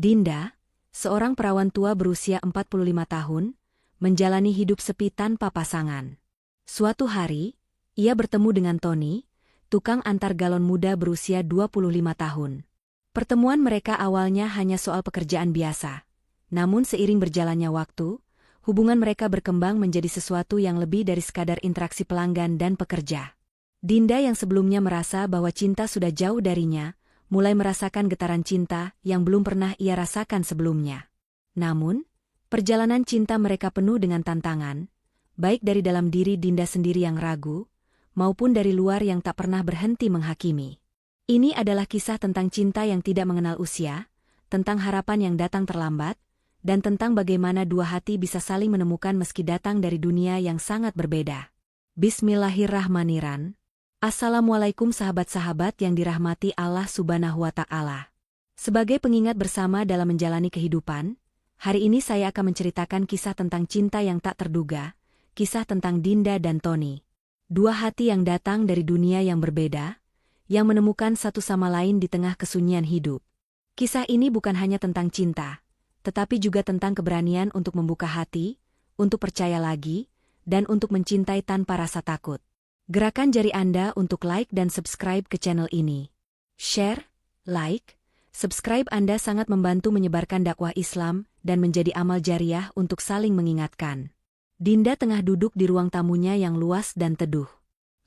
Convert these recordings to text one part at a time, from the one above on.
Dinda, seorang perawan tua berusia 45 tahun, menjalani hidup sepi tanpa pasangan. Suatu hari, ia bertemu dengan Tony, tukang antar galon muda berusia 25 tahun. Pertemuan mereka awalnya hanya soal pekerjaan biasa. Namun seiring berjalannya waktu, hubungan mereka berkembang menjadi sesuatu yang lebih dari sekadar interaksi pelanggan dan pekerja. Dinda yang sebelumnya merasa bahwa cinta sudah jauh darinya, mulai merasakan getaran cinta yang belum pernah ia rasakan sebelumnya. Namun, perjalanan cinta mereka penuh dengan tantangan, baik dari dalam diri Dinda sendiri yang ragu, maupun dari luar yang tak pernah berhenti menghakimi. Ini adalah kisah tentang cinta yang tidak mengenal usia, tentang harapan yang datang terlambat, dan tentang bagaimana dua hati bisa saling menemukan meski datang dari dunia yang sangat berbeda. Bismillahirrahmanirrahim. Assalamualaikum sahabat-sahabat yang dirahmati Allah Subhanahu wa Ta'ala. Sebagai pengingat bersama dalam menjalani kehidupan, hari ini saya akan menceritakan kisah tentang cinta yang tak terduga, kisah tentang Dinda dan Tony. Dua hati yang datang dari dunia yang berbeda, yang menemukan satu sama lain di tengah kesunyian hidup. Kisah ini bukan hanya tentang cinta, tetapi juga tentang keberanian untuk membuka hati, untuk percaya lagi, dan untuk mencintai tanpa rasa takut. Gerakan jari Anda untuk like dan subscribe ke channel ini. Share, like, subscribe Anda sangat membantu menyebarkan dakwah Islam dan menjadi amal jariah untuk saling mengingatkan. Dinda tengah duduk di ruang tamunya yang luas dan teduh.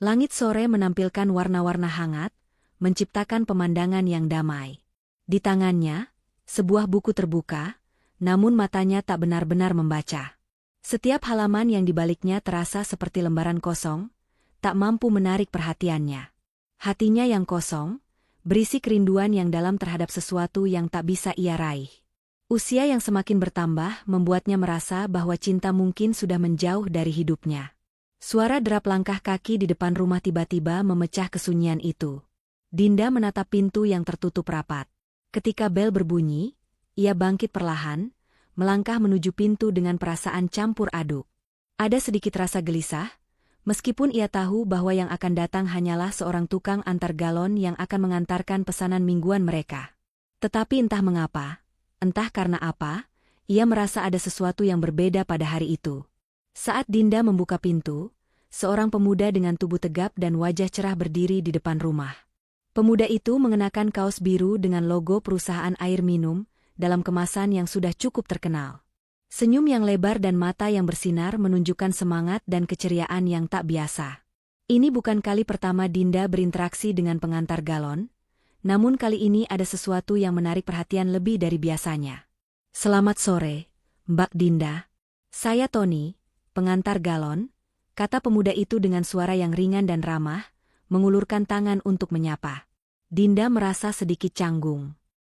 Langit sore menampilkan warna-warna hangat, menciptakan pemandangan yang damai. Di tangannya, sebuah buku terbuka, namun matanya tak benar-benar membaca. Setiap halaman yang dibaliknya terasa seperti lembaran kosong, tak mampu menarik perhatiannya. Hatinya yang kosong, berisi kerinduan yang dalam terhadap sesuatu yang tak bisa ia raih. Usia yang semakin bertambah membuatnya merasa bahwa cinta mungkin sudah menjauh dari hidupnya. Suara derap langkah kaki di depan rumah tiba-tiba memecah kesunyian itu. Dinda menatap pintu yang tertutup rapat. Ketika bel berbunyi, ia bangkit perlahan, melangkah menuju pintu dengan perasaan campur aduk. Ada sedikit rasa gelisah, meskipun ia tahu bahwa yang akan datang hanyalah seorang tukang antar galon yang akan mengantarkan pesanan mingguan mereka. Tetapi entah mengapa, entah karena apa, ia merasa ada sesuatu yang berbeda pada hari itu. Saat Dinda membuka pintu, seorang pemuda dengan tubuh tegap dan wajah cerah berdiri di depan rumah. Pemuda itu mengenakan kaos biru dengan logo perusahaan air minum, dalam kemasan yang sudah cukup terkenal. Senyum yang lebar dan mata yang bersinar menunjukkan semangat dan keceriaan yang tak biasa. Ini bukan kali pertama Dinda berinteraksi dengan pengantar galon, namun kali ini ada sesuatu yang menarik perhatian lebih dari biasanya. "Selamat sore, Mbak Dinda. Saya Tony, pengantar galon," kata pemuda itu dengan suara yang ringan dan ramah, mengulurkan tangan untuk menyapa. Dinda merasa sedikit canggung.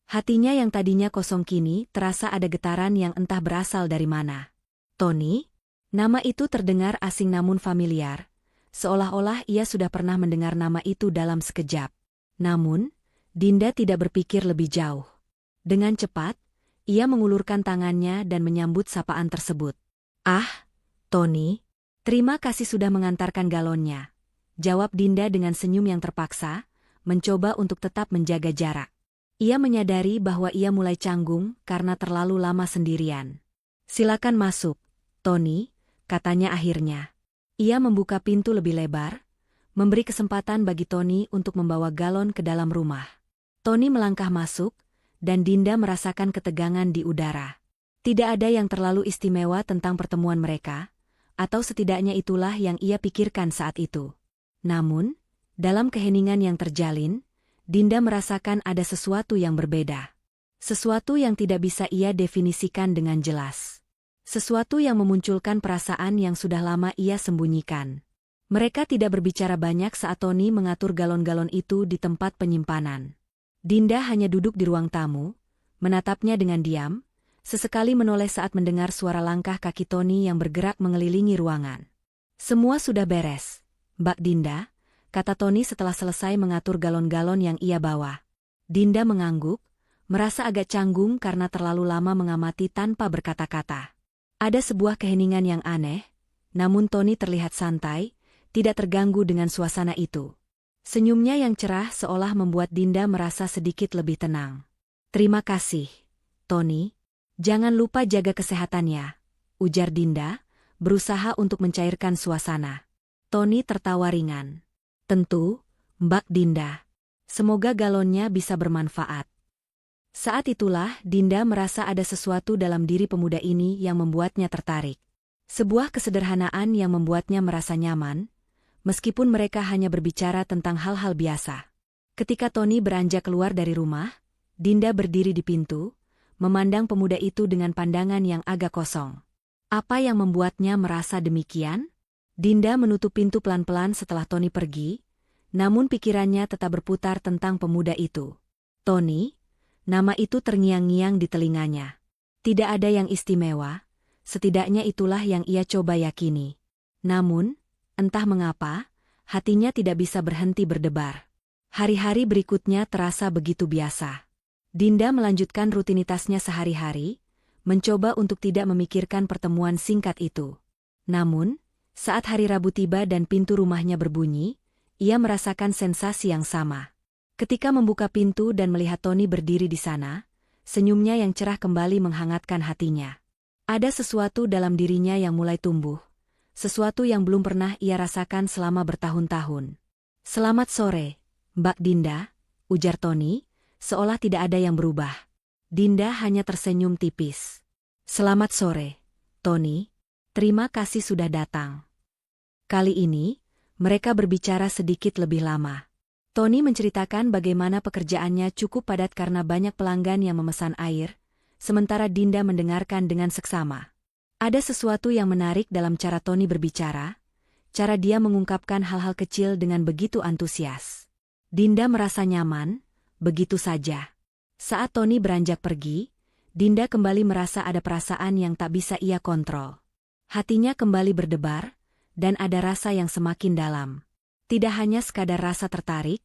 Hatinya yang tadinya kosong kini terasa ada getaran yang entah berasal dari mana. Tony? Nama itu terdengar asing namun familiar, seolah-olah ia sudah pernah mendengar nama itu dalam sekejap. Namun, Dinda tidak berpikir lebih jauh. Dengan cepat, ia mengulurkan tangannya dan menyambut sapaan tersebut. "Ah, Tony, terima kasih sudah mengantarkan galonnya," jawab Dinda dengan senyum yang terpaksa, mencoba untuk tetap menjaga jarak. Ia menyadari bahwa ia mulai canggung karena terlalu lama sendirian. "Silakan masuk, Tony," katanya akhirnya. Ia membuka pintu lebih lebar, memberi kesempatan bagi Tony untuk membawa galon ke dalam rumah. Tony melangkah masuk, dan Dinda merasakan ketegangan di udara. Tidak ada yang terlalu istimewa tentang pertemuan mereka, atau setidaknya itulah yang ia pikirkan saat itu. Namun, dalam keheningan yang terjalin, Dinda merasakan ada sesuatu yang berbeda. Sesuatu yang tidak bisa ia definisikan dengan jelas. Sesuatu yang memunculkan perasaan yang sudah lama ia sembunyikan. Mereka tidak berbicara banyak saat Tony mengatur galon-galon itu di tempat penyimpanan. Dinda hanya duduk di ruang tamu, menatapnya dengan diam, sesekali menoleh saat mendengar suara langkah kaki Tony yang bergerak mengelilingi ruangan. "Semua sudah beres, Mbak Dinda," kata Tony setelah selesai mengatur galon-galon yang ia bawa. Dinda mengangguk, merasa agak canggung karena terlalu lama mengamati tanpa berkata-kata. Ada sebuah keheningan yang aneh, namun Tony terlihat santai, tidak terganggu dengan suasana itu. Senyumnya yang cerah seolah membuat Dinda merasa sedikit lebih tenang. "Terima kasih, Tony, jangan lupa jaga kesehatannya, ujar Dinda, berusaha untuk mencairkan suasana. Tony tertawa ringan. Tentu, Mbak Dinda. Semoga galonnya bisa bermanfaat. Saat itulah Dinda merasa ada sesuatu dalam diri pemuda ini yang membuatnya tertarik. Sebuah kesederhanaan yang membuatnya merasa nyaman, meskipun mereka hanya berbicara tentang hal-hal biasa. Ketika Tony beranjak keluar dari rumah, Dinda berdiri di pintu, memandang pemuda itu dengan pandangan yang agak kosong. Apa yang membuatnya merasa demikian? Dinda menutup pintu pelan-pelan setelah Tony pergi, namun pikirannya tetap berputar tentang pemuda itu. Tony, nama itu terngiang-ngiang di telinganya. Tidak ada yang istimewa, setidaknya itulah yang ia coba yakini. Namun, entah mengapa, hatinya tidak bisa berhenti berdebar. Hari-hari berikutnya terasa begitu biasa. Dinda melanjutkan rutinitasnya sehari-hari, mencoba untuk tidak memikirkan pertemuan singkat itu. Namun, saat hari Rabu tiba dan pintu rumahnya berbunyi, ia merasakan sensasi yang sama. Ketika membuka pintu dan melihat Tony berdiri di sana, senyumnya yang cerah kembali menghangatkan hatinya. Ada sesuatu dalam dirinya yang mulai tumbuh, sesuatu yang belum pernah ia rasakan selama bertahun-tahun. "Selamat sore, Mbak Dinda," ujar Tony, seolah tidak ada yang berubah. Dinda hanya tersenyum tipis. "Selamat sore, Tony. Terima kasih sudah datang." Kali ini, mereka berbicara sedikit lebih lama. Tony menceritakan bagaimana pekerjaannya cukup padat karena banyak pelanggan yang memesan air, sementara Dinda mendengarkan dengan seksama. Ada sesuatu yang menarik dalam cara Tony berbicara, cara dia mengungkapkan hal-hal kecil dengan begitu antusias. Dinda merasa nyaman, begitu saja. Saat Tony beranjak pergi, Dinda kembali merasa ada perasaan yang tak bisa ia kontrol. Hatinya kembali berdebar, dan ada rasa yang semakin dalam. Tidak hanya sekadar rasa tertarik,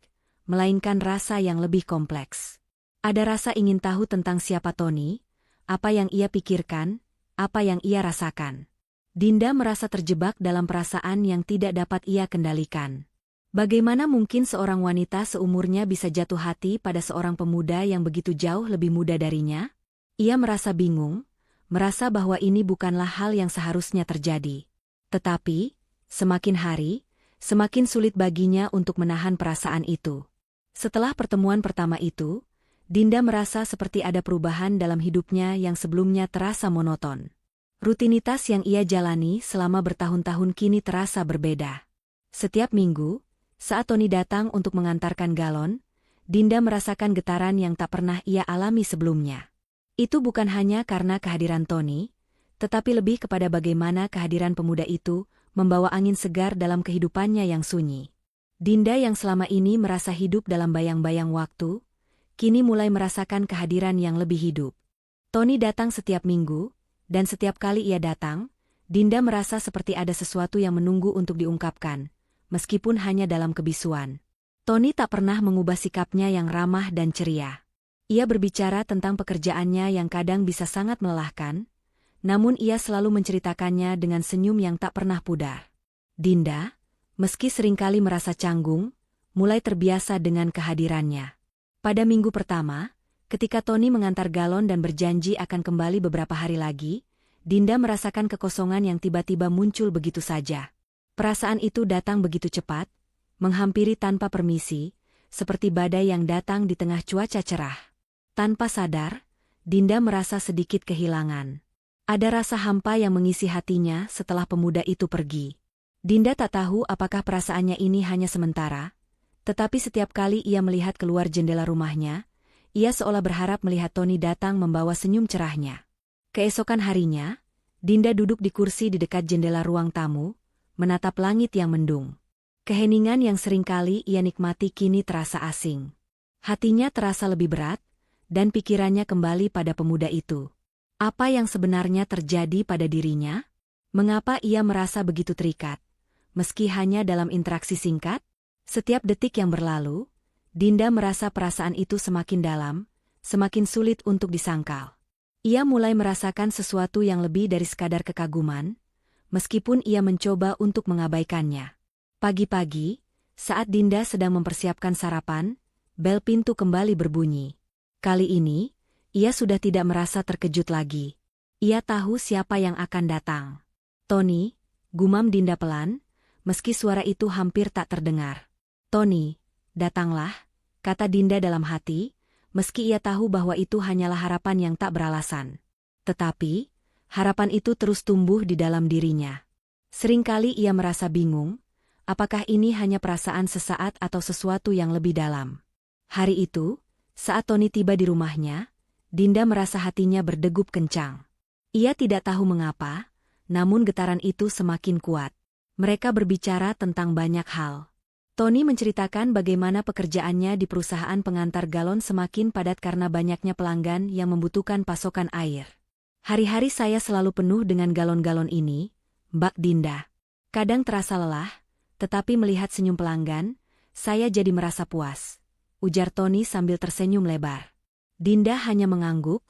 melainkan rasa yang lebih kompleks. Ada rasa ingin tahu tentang siapa Tony, apa yang ia pikirkan, apa yang ia rasakan. Dinda merasa terjebak dalam perasaan yang tidak dapat ia kendalikan. Bagaimana mungkin seorang wanita seumurnya bisa jatuh hati pada seorang pemuda yang begitu jauh lebih muda darinya? Ia merasa bingung, merasa bahwa ini bukanlah hal yang seharusnya terjadi. Tetapi, semakin hari, semakin sulit baginya untuk menahan perasaan itu. Setelah pertemuan pertama itu, Dinda merasa seperti ada perubahan dalam hidupnya yang sebelumnya terasa monoton. Rutinitas yang ia jalani selama bertahun-tahun kini terasa berbeda. Setiap minggu, saat Tony datang untuk mengantarkan galon, Dinda merasakan getaran yang tak pernah ia alami sebelumnya. Itu bukan hanya karena kehadiran Tony, tetapi lebih kepada bagaimana kehadiran pemuda itu membawa angin segar dalam kehidupannya yang sunyi. Dinda yang selama ini merasa hidup dalam bayang-bayang waktu, kini mulai merasakan kehadiran yang lebih hidup. Tony datang setiap minggu, dan setiap kali ia datang, Dinda merasa seperti ada sesuatu yang menunggu untuk diungkapkan, meskipun hanya dalam kebisuan. Tony tak pernah mengubah sikapnya yang ramah dan ceria. Ia berbicara tentang pekerjaannya yang kadang bisa sangat melelahkan, namun ia selalu menceritakannya dengan senyum yang tak pernah pudar. Dinda, meski seringkali merasa canggung, mulai terbiasa dengan kehadirannya. Pada minggu pertama, ketika Tony mengantar galon dan berjanji akan kembali beberapa hari lagi, Dinda merasakan kekosongan yang tiba-tiba muncul begitu saja. Perasaan itu datang begitu cepat, menghampiri tanpa permisi, seperti badai yang datang di tengah cuaca cerah. Tanpa sadar, Dinda merasa sedikit kehilangan. Ada rasa hampa yang mengisi hatinya setelah pemuda itu pergi. Dinda tak tahu apakah perasaannya ini hanya sementara, tetapi setiap kali ia melihat keluar jendela rumahnya, ia seolah berharap melihat Tony datang membawa senyum cerahnya. Keesokan harinya, Dinda duduk di kursi di dekat jendela ruang tamu, menatap langit yang mendung. Keheningan yang seringkali ia nikmati kini terasa asing. Hatinya terasa lebih berat, dan pikirannya kembali pada pemuda itu. Apa yang sebenarnya terjadi pada dirinya? Mengapa ia merasa begitu terikat? Meski hanya dalam interaksi singkat, setiap detik yang berlalu, Dinda merasa perasaan itu semakin dalam, semakin sulit untuk disangkal. Ia mulai merasakan sesuatu yang lebih dari sekadar kekaguman, meskipun ia mencoba untuk mengabaikannya. Pagi-pagi, saat Dinda sedang mempersiapkan sarapan, bel pintu kembali berbunyi. Kali ini, ia sudah tidak merasa terkejut lagi. Ia tahu siapa yang akan datang. "Tony," gumam Dinda pelan, meski suara itu hampir tak terdengar. "Tony, datanglah," kata Dinda dalam hati, meski ia tahu bahwa itu hanyalah harapan yang tak beralasan. Tetapi, harapan itu terus tumbuh di dalam dirinya. Seringkali ia merasa bingung, apakah ini hanya perasaan sesaat atau sesuatu yang lebih dalam. Hari itu, saat Tony tiba di rumahnya, Dinda merasa hatinya berdegup kencang. Ia tidak tahu mengapa, namun getaran itu semakin kuat. Mereka berbicara tentang banyak hal. Tony menceritakan bagaimana pekerjaannya di perusahaan pengantar galon semakin padat karena banyaknya pelanggan yang membutuhkan pasokan air. "Hari-hari saya selalu penuh dengan galon-galon ini, Mbak Dinda. Kadang terasa lelah, tetapi melihat senyum pelanggan, saya jadi merasa puas," ujar Tony sambil tersenyum lebar. Dinda hanya mengangguk,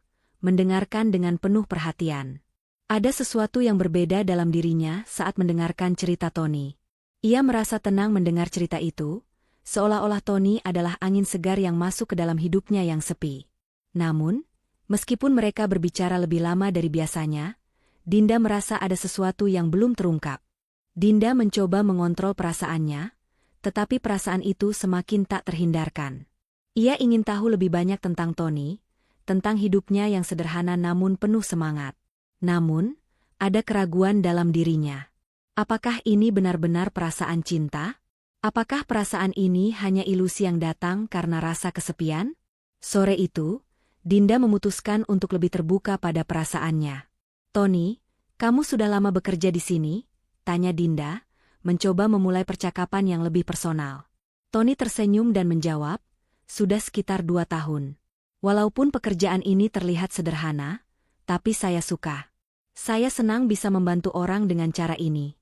mendengarkan dengan penuh perhatian. Ada sesuatu yang berbeda dalam dirinya saat mendengarkan cerita Tony. Ia merasa tenang mendengar cerita itu, seolah-olah Tony adalah angin segar yang masuk ke dalam hidupnya yang sepi. Namun, meskipun mereka berbicara lebih lama dari biasanya, Dinda merasa ada sesuatu yang belum terungkap. Dinda mencoba mengontrol perasaannya, tetapi perasaan itu semakin tak terhindarkan. Ia ingin tahu lebih banyak tentang Tony, tentang hidupnya yang sederhana namun penuh semangat. Namun, ada keraguan dalam dirinya. Apakah ini benar-benar perasaan cinta? Apakah perasaan ini hanya ilusi yang datang karena rasa kesepian? Sore itu, Dinda memutuskan untuk lebih terbuka pada perasaannya. "Tony, kamu sudah lama bekerja di sini?" tanya Dinda, mencoba memulai percakapan yang lebih personal. Tony tersenyum dan menjawab, "Sudah sekitar 2 tahun. Walaupun pekerjaan ini terlihat sederhana, tapi saya suka. Saya senang bisa membantu orang dengan cara ini."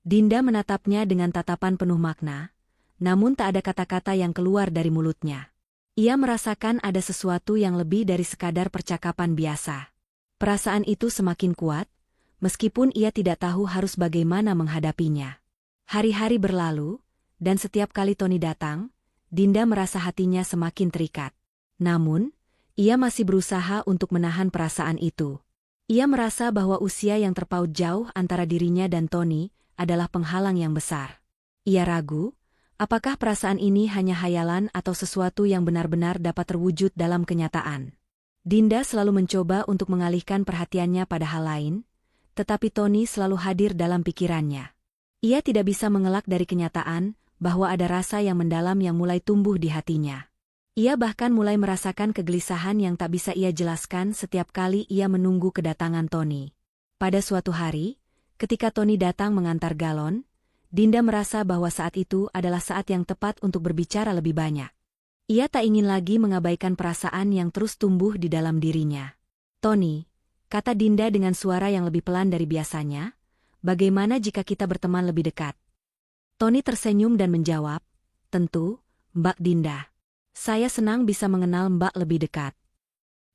Dinda menatapnya dengan tatapan penuh makna, namun tak ada kata-kata yang keluar dari mulutnya. Ia merasakan ada sesuatu yang lebih dari sekadar percakapan biasa. Perasaan itu semakin kuat, meskipun ia tidak tahu harus bagaimana menghadapinya. Hari-hari berlalu, dan setiap kali Tony datang, Dinda merasa hatinya semakin terikat. Namun, ia masih berusaha untuk menahan perasaan itu. Ia merasa bahwa usia yang terpaut jauh antara dirinya dan Tony adalah penghalang yang besar. Ia ragu, apakah perasaan ini hanya hayalan atau sesuatu yang benar-benar dapat terwujud dalam kenyataan. Dinda selalu mencoba untuk mengalihkan perhatiannya pada hal lain, tetapi Tony selalu hadir dalam pikirannya. Ia tidak bisa mengelak dari kenyataan bahwa ada rasa yang mendalam yang mulai tumbuh di hatinya. Ia bahkan mulai merasakan kegelisahan yang tak bisa ia jelaskan setiap kali ia menunggu kedatangan Tony. Pada suatu hari, ketika Tony datang mengantar galon, Dinda merasa bahwa saat itu adalah saat yang tepat untuk berbicara lebih banyak. Ia tak ingin lagi mengabaikan perasaan yang terus tumbuh di dalam dirinya. "Tony," kata Dinda dengan suara yang lebih pelan dari biasanya, "bagaimana jika kita berteman lebih dekat?" Tony tersenyum dan menjawab, "Tentu, Mbak Dinda. Saya senang bisa mengenal Mbak lebih dekat."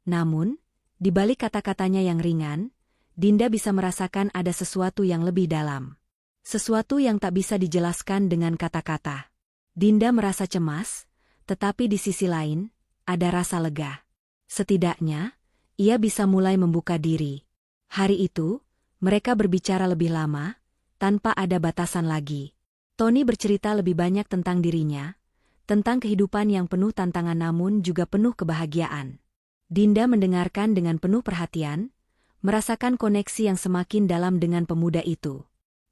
Namun, di balik kata-katanya yang ringan, Dinda bisa merasakan ada sesuatu yang lebih dalam. Sesuatu yang tak bisa dijelaskan dengan kata-kata. Dinda merasa cemas, tetapi di sisi lain, ada rasa lega. Setidaknya, ia bisa mulai membuka diri. Hari itu, mereka berbicara lebih lama, tanpa ada batasan lagi. Tony bercerita lebih banyak tentang dirinya, tentang kehidupan yang penuh tantangan namun juga penuh kebahagiaan. Dinda mendengarkan dengan penuh perhatian, merasakan koneksi yang semakin dalam dengan pemuda itu.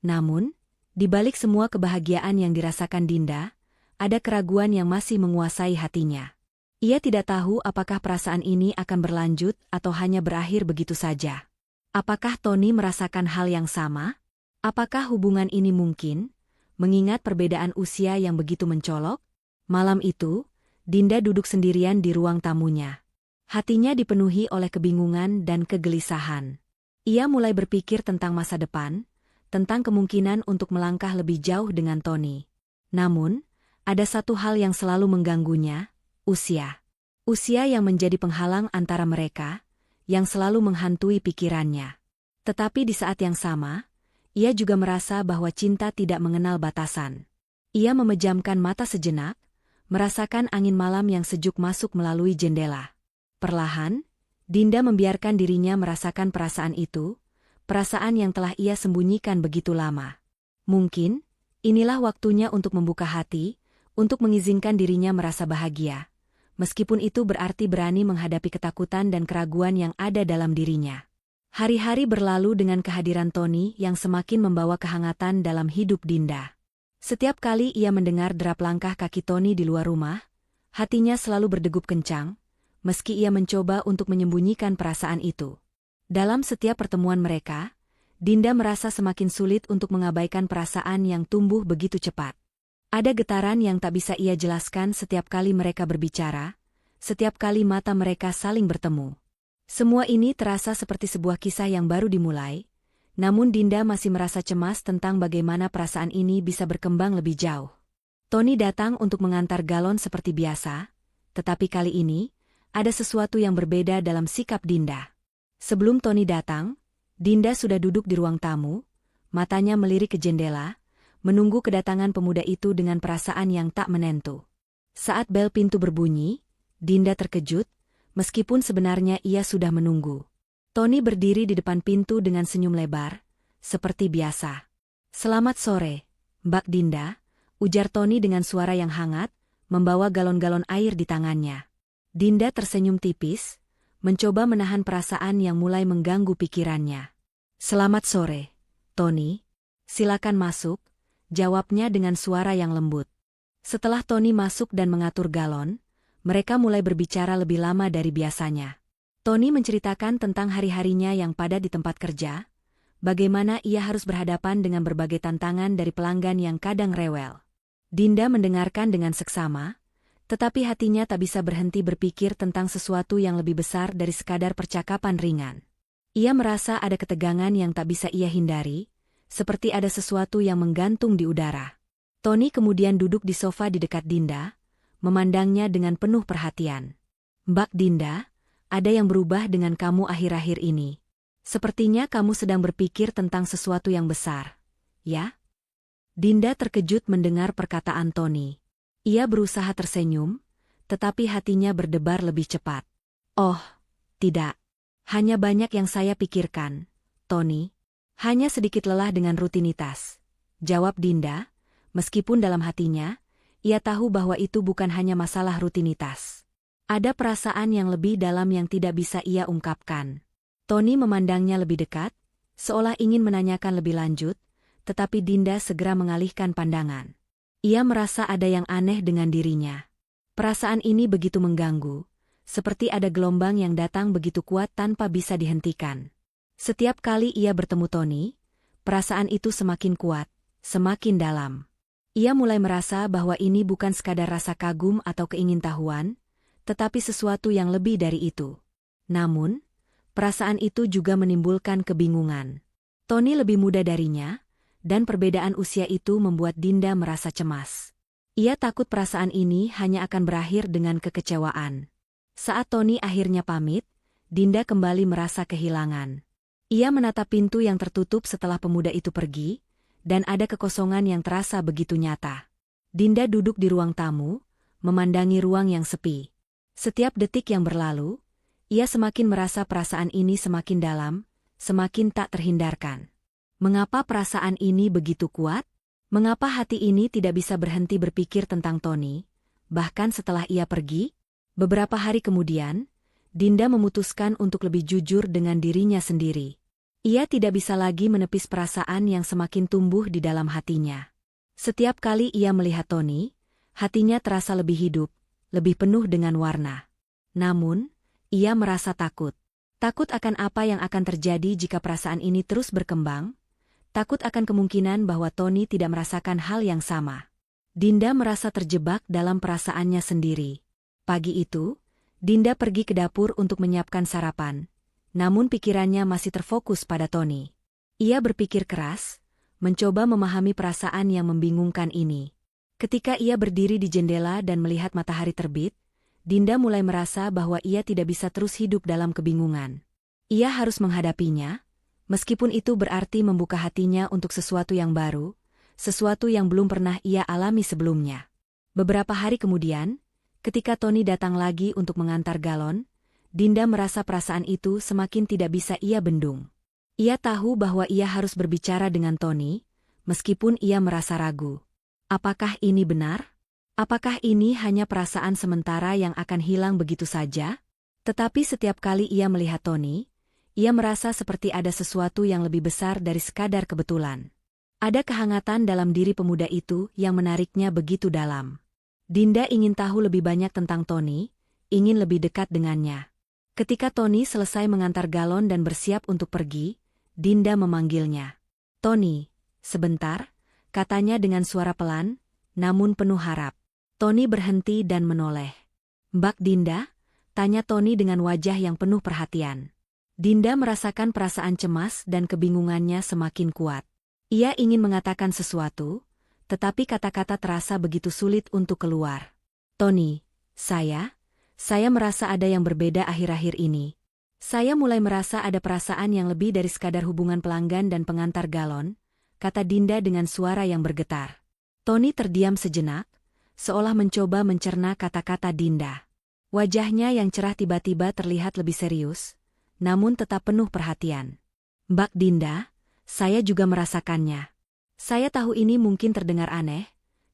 Namun, di balik semua kebahagiaan yang dirasakan Dinda, ada keraguan yang masih menguasai hatinya. Ia tidak tahu apakah perasaan ini akan berlanjut atau hanya berakhir begitu saja. Apakah Tony merasakan hal yang sama? Apakah hubungan ini mungkin? Mengingat perbedaan usia yang begitu mencolok, malam itu, Dinda duduk sendirian di ruang tamunya. Hatinya dipenuhi oleh kebingungan dan kegelisahan. Ia mulai berpikir tentang masa depan, tentang kemungkinan untuk melangkah lebih jauh dengan Tony. Namun, ada satu hal yang selalu mengganggunya, usia. Usia yang menjadi penghalang antara mereka, yang selalu menghantui pikirannya. Tetapi di saat yang sama, ia juga merasa bahwa cinta tidak mengenal batasan. Ia memejamkan mata sejenak, merasakan angin malam yang sejuk masuk melalui jendela. Perlahan, Dinda membiarkan dirinya merasakan perasaan itu, perasaan yang telah ia sembunyikan begitu lama. Mungkin, inilah waktunya untuk membuka hati, untuk mengizinkan dirinya merasa bahagia. Meskipun itu berarti berani menghadapi ketakutan dan keraguan yang ada dalam dirinya. Hari-hari berlalu dengan kehadiran Tony yang semakin membawa kehangatan dalam hidup Dinda. Setiap kali ia mendengar derap langkah kaki Tony di luar rumah, hatinya selalu berdegup kencang, meski ia mencoba untuk menyembunyikan perasaan itu. Dalam setiap pertemuan mereka, Dinda merasa semakin sulit untuk mengabaikan perasaan yang tumbuh begitu cepat. Ada getaran yang tak bisa ia jelaskan setiap kali mereka berbicara, setiap kali mata mereka saling bertemu. Semua ini terasa seperti sebuah kisah yang baru dimulai, namun Dinda masih merasa cemas tentang bagaimana perasaan ini bisa berkembang lebih jauh. Tony datang untuk mengantar galon seperti biasa, tetapi kali ini, ada sesuatu yang berbeda dalam sikap Dinda. Sebelum Tony datang, Dinda sudah duduk di ruang tamu, matanya melirik ke jendela, menunggu kedatangan pemuda itu dengan perasaan yang tak menentu. Saat bel pintu berbunyi, Dinda terkejut, meskipun sebenarnya ia sudah menunggu. Tony berdiri di depan pintu dengan senyum lebar, seperti biasa. "Selamat sore, Mbak Dinda," ujar Tony dengan suara yang hangat, membawa galon-galon air di tangannya. Dinda tersenyum tipis, mencoba menahan perasaan yang mulai mengganggu pikirannya. "Selamat sore, Tony. Silakan masuk," jawabnya dengan suara yang lembut. Setelah Tony masuk dan mengatur galon, mereka mulai berbicara lebih lama dari biasanya. Tony menceritakan tentang hari-harinya yang padat di tempat kerja, bagaimana ia harus berhadapan dengan berbagai tantangan dari pelanggan yang kadang rewel. Dinda mendengarkan dengan seksama, tetapi hatinya tak bisa berhenti berpikir tentang sesuatu yang lebih besar dari sekadar percakapan ringan. Ia merasa ada ketegangan yang tak bisa ia hindari, seperti ada sesuatu yang menggantung di udara. Tony kemudian duduk di sofa di dekat Dinda, memandangnya dengan penuh perhatian. "Mbak Dinda, ada yang berubah dengan kamu akhir-akhir ini. Sepertinya kamu sedang berpikir tentang sesuatu yang besar, ya?" Dinda terkejut mendengar perkataan Tony. Ia berusaha tersenyum, tetapi hatinya berdebar lebih cepat. "Oh, tidak. Hanya banyak yang saya pikirkan, Tony. Hanya sedikit lelah dengan rutinitas," jawab Dinda, meskipun dalam hatinya, ia tahu bahwa itu bukan hanya masalah rutinitas. Ada perasaan yang lebih dalam yang tidak bisa ia ungkapkan. Tony memandangnya lebih dekat, seolah ingin menanyakan lebih lanjut, tetapi Dinda segera mengalihkan pandangan. Ia merasa ada yang aneh dengan dirinya. Perasaan ini begitu mengganggu, seperti ada gelombang yang datang begitu kuat tanpa bisa dihentikan. Setiap kali ia bertemu Tony, perasaan itu semakin kuat, semakin dalam. Ia mulai merasa bahwa ini bukan sekadar rasa kagum atau keingintahuan, tetapi sesuatu yang lebih dari itu. Namun, perasaan itu juga menimbulkan kebingungan. Tony lebih muda darinya, dan perbedaan usia itu membuat Dinda merasa cemas. Ia takut perasaan ini hanya akan berakhir dengan kekecewaan. Saat Tony akhirnya pamit, Dinda kembali merasa kehilangan. Ia menatap pintu yang tertutup setelah pemuda itu pergi, dan ada kekosongan yang terasa begitu nyata. Dinda duduk di ruang tamu, memandangi ruang yang sepi. Setiap detik yang berlalu, ia semakin merasa perasaan ini semakin dalam, semakin tak terhindarkan. Mengapa perasaan ini begitu kuat? Mengapa hati ini tidak bisa berhenti berpikir tentang Tony, bahkan setelah ia pergi? Beberapa hari kemudian, Dinda memutuskan untuk lebih jujur dengan dirinya sendiri. Ia tidak bisa lagi menepis perasaan yang semakin tumbuh di dalam hatinya. Setiap kali ia melihat Tony, hatinya terasa lebih hidup, lebih penuh dengan warna. Namun, ia merasa takut. Takut akan apa yang akan terjadi jika perasaan ini terus berkembang, takut akan kemungkinan bahwa Tony tidak merasakan hal yang sama. Dinda merasa terjebak dalam perasaannya sendiri. Pagi itu, Dinda pergi ke dapur untuk menyiapkan sarapan, namun pikirannya masih terfokus pada Tony. Ia berpikir keras, mencoba memahami perasaan yang membingungkan ini. Ketika ia berdiri di jendela dan melihat matahari terbit, Dinda mulai merasa bahwa ia tidak bisa terus hidup dalam kebingungan. Ia harus menghadapinya, meskipun itu berarti membuka hatinya untuk sesuatu yang baru, sesuatu yang belum pernah ia alami sebelumnya. Beberapa hari kemudian, ketika Tony datang lagi untuk mengantar galon, Dinda merasa perasaan itu semakin tidak bisa ia bendung. Ia tahu bahwa ia harus berbicara dengan Tony, meskipun ia merasa ragu. Apakah ini benar? Apakah ini hanya perasaan sementara yang akan hilang begitu saja? Tetapi setiap kali ia melihat Tony, ia merasa seperti ada sesuatu yang lebih besar dari sekadar kebetulan. Ada kehangatan dalam diri pemuda itu yang menariknya begitu dalam. Dinda ingin tahu lebih banyak tentang Tony, ingin lebih dekat dengannya. Ketika Tony selesai mengantar galon dan bersiap untuk pergi, Dinda memanggilnya. "Tony, sebentar," katanya dengan suara pelan, namun penuh harap. Tony berhenti dan menoleh. "Mbak Dinda?" tanya Tony dengan wajah yang penuh perhatian. Dinda merasakan perasaan cemas dan kebingungannya semakin kuat. Ia ingin mengatakan sesuatu, tetapi kata-kata terasa begitu sulit untuk keluar. "Tony, saya merasa ada yang berbeda akhir-akhir ini. Saya mulai merasa ada perasaan yang lebih dari sekadar hubungan pelanggan dan pengantar galon," kata Dinda dengan suara yang bergetar. Tony terdiam sejenak, seolah mencoba mencerna kata-kata Dinda. Wajahnya yang cerah tiba-tiba terlihat lebih serius, namun tetap penuh perhatian. "Mbak Dinda, saya juga merasakannya. Saya tahu ini mungkin terdengar aneh,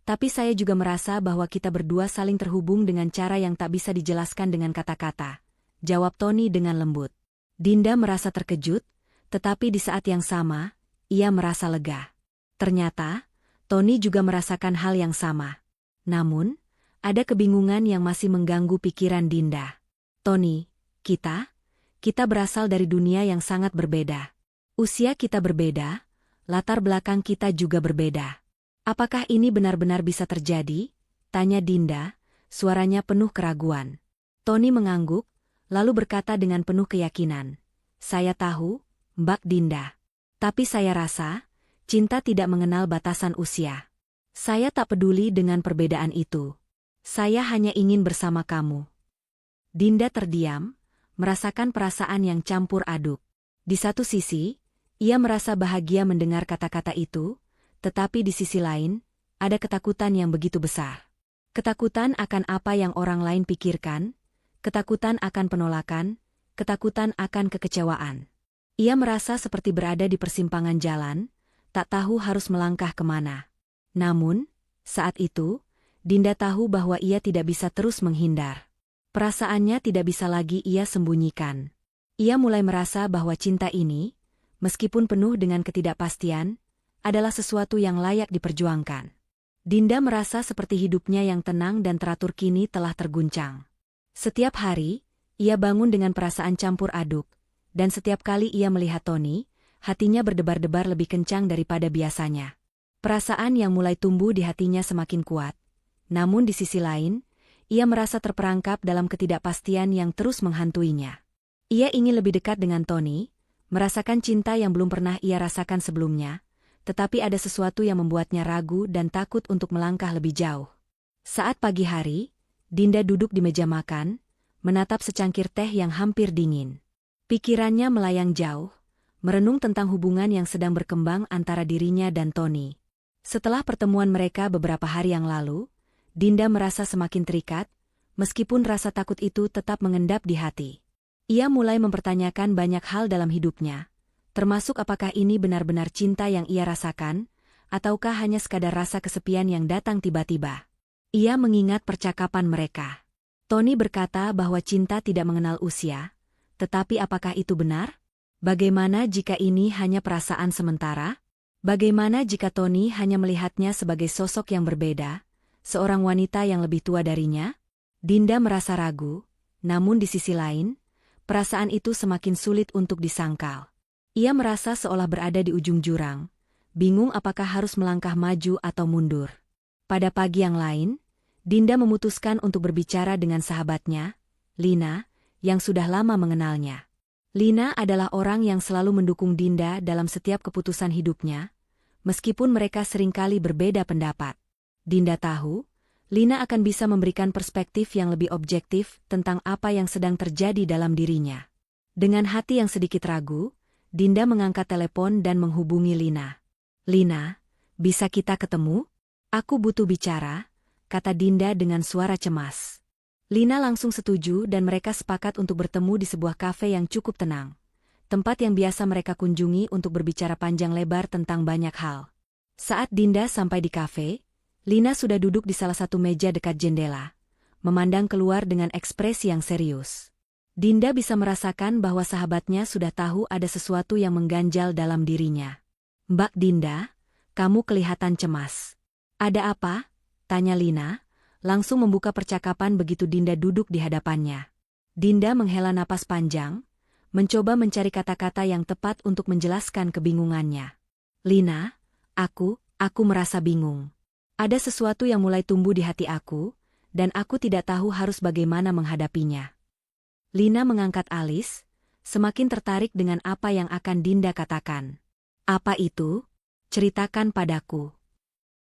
tapi saya juga merasa bahwa kita berdua saling terhubung dengan cara yang tak bisa dijelaskan dengan kata-kata," jawab Tony dengan lembut. Dinda merasa terkejut, tetapi di saat yang sama, ia merasa lega. Ternyata, Tony juga merasakan hal yang sama. Namun, ada kebingungan yang masih mengganggu pikiran Dinda. "Tony, kita berasal dari dunia yang sangat berbeda. Usia kita berbeda, latar belakang kita juga berbeda. Apakah ini benar-benar bisa terjadi?" tanya Dinda, suaranya penuh keraguan. Tony mengangguk, lalu berkata dengan penuh keyakinan, "Saya tahu, Mbak Dinda. Tapi saya rasa, cinta tidak mengenal batasan usia. Saya tak peduli dengan perbedaan itu. Saya hanya ingin bersama kamu." Dinda terdiam, merasakan perasaan yang campur aduk. Di satu sisi, ia merasa bahagia mendengar kata-kata itu, tetapi di sisi lain, ada ketakutan yang begitu besar. Ketakutan akan apa yang orang lain pikirkan, ketakutan akan penolakan, ketakutan akan kekecewaan. Ia merasa seperti berada di persimpangan jalan, tak tahu harus melangkah kemana. Namun, saat itu, Dinda tahu bahwa ia tidak bisa terus menghindar. Perasaannya tidak bisa lagi ia sembunyikan. Ia mulai merasa bahwa cinta ini, meskipun penuh dengan ketidakpastian, adalah sesuatu yang layak diperjuangkan. Dinda merasa seperti hidupnya yang tenang dan teratur kini telah terguncang. Setiap hari, ia bangun dengan perasaan campur aduk, dan setiap kali ia melihat Tony, hatinya berdebar-debar lebih kencang daripada biasanya. Perasaan yang mulai tumbuh di hatinya semakin kuat, namun di sisi lain, ia merasa terperangkap dalam ketidakpastian yang terus menghantuinya. Ia ingin lebih dekat dengan Tony, merasakan cinta yang belum pernah ia rasakan sebelumnya, tetapi ada sesuatu yang membuatnya ragu dan takut untuk melangkah lebih jauh. Saat pagi hari, Dinda duduk di meja makan, menatap secangkir teh yang hampir dingin. Pikirannya melayang jauh, merenung tentang hubungan yang sedang berkembang antara dirinya dan Tony. Setelah pertemuan mereka beberapa hari yang lalu, Dinda merasa semakin terikat, meskipun rasa takut itu tetap mengendap di hati. Ia mulai mempertanyakan banyak hal dalam hidupnya, termasuk apakah ini benar-benar cinta yang ia rasakan, ataukah hanya sekadar rasa kesepian yang datang tiba-tiba. Ia mengingat percakapan mereka. Tony berkata bahwa cinta tidak mengenal usia, tetapi apakah itu benar? Bagaimana jika ini hanya perasaan sementara? Bagaimana jika Tony hanya melihatnya sebagai sosok yang berbeda, seorang wanita yang lebih tua darinya? Dinda merasa ragu, namun di sisi lain, perasaan itu semakin sulit untuk disangkal. Ia merasa seolah berada di ujung jurang, bingung apakah harus melangkah maju atau mundur. Pada pagi yang lain, Dinda memutuskan untuk berbicara dengan sahabatnya, Lina, yang sudah lama mengenalnya. Lina adalah orang yang selalu mendukung Dinda dalam setiap keputusan hidupnya, meskipun mereka seringkali berbeda pendapat. Dinda tahu, Lina akan bisa memberikan perspektif yang lebih objektif tentang apa yang sedang terjadi dalam dirinya. Dengan hati yang sedikit ragu, Dinda mengangkat telepon dan menghubungi Lina. "Lina, bisa kita ketemu? Aku butuh bicara," kata Dinda dengan suara cemas. Lina langsung setuju dan mereka sepakat untuk bertemu di sebuah kafe yang cukup tenang. Tempat yang biasa mereka kunjungi untuk berbicara panjang lebar tentang banyak hal. Saat Dinda sampai di kafe, Lina sudah duduk di salah satu meja dekat jendela, memandang keluar dengan ekspresi yang serius. Dinda bisa merasakan bahwa sahabatnya sudah tahu ada sesuatu yang mengganjal dalam dirinya. "Mbak Dinda, kamu kelihatan cemas." "Ada apa?" tanya Lina, langsung membuka percakapan begitu Dinda duduk di hadapannya. Dinda menghela napas panjang, mencoba mencari kata-kata yang tepat untuk menjelaskan kebingungannya. "Lina, aku merasa bingung. Ada sesuatu yang mulai tumbuh di hati aku, dan aku tidak tahu harus bagaimana menghadapinya." Lina mengangkat alis, semakin tertarik dengan apa yang akan Dinda katakan. "Apa itu? Ceritakan padaku."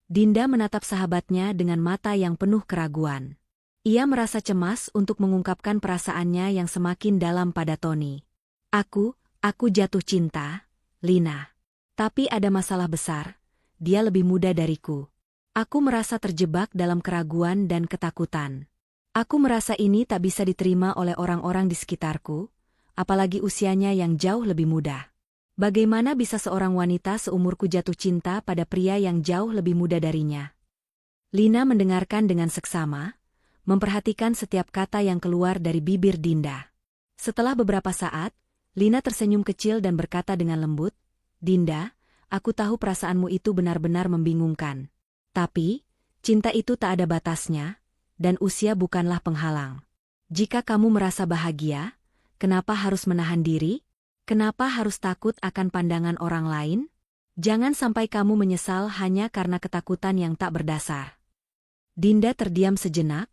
Dinda menatap sahabatnya dengan mata yang penuh keraguan. Ia merasa cemas untuk mengungkapkan perasaannya yang semakin dalam pada Tony. Aku jatuh cinta, Lina. Tapi ada masalah besar, dia lebih muda dariku. Aku merasa terjebak dalam keraguan dan ketakutan. Aku merasa ini tak bisa diterima oleh orang-orang di sekitarku, apalagi usianya yang jauh lebih muda. Bagaimana bisa seorang wanita seumurku jatuh cinta pada pria yang jauh lebih muda darinya? Lina mendengarkan dengan seksama, memperhatikan setiap kata yang keluar dari bibir Dinda. Setelah beberapa saat, Lina tersenyum kecil dan berkata dengan lembut, "Dinda, aku tahu perasaanmu itu benar-benar membingungkan. Tapi, cinta itu tak ada batasnya, dan usia bukanlah penghalang. Jika kamu merasa bahagia, kenapa harus menahan diri? Kenapa harus takut akan pandangan orang lain? Jangan sampai kamu menyesal hanya karena ketakutan yang tak berdasar." Dinda terdiam sejenak,